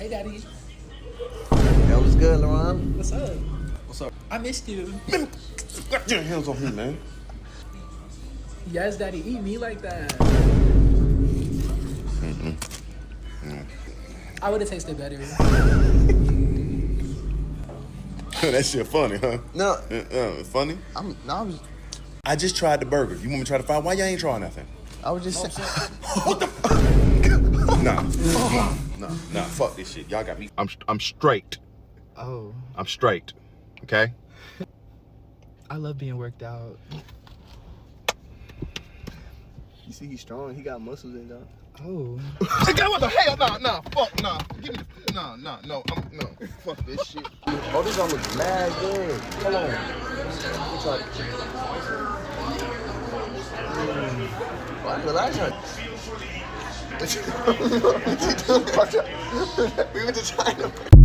Hey, Daddy. That was good, LaRon. What's up? What's up? I missed you. Got your hands on me, man. Yes, Daddy. Eat me like that. I would have tasted better. That shit funny, huh? No, Funny? I was I just tried the burger. You want me to try to find? Why y'all ain't trying nothing? just saying. Nah. Nah. Fuck this shit. Y'all got me. I'm straight. Oh, I'm straight. Okay? I love being worked out. You see, he's strong. He got muscles in though. Oh. What the hell? Nah. Fuck, nah. Give me the. No. No. Fuck this shit. Oh, this one looks mad good. Come on. Why the last one? We went to China.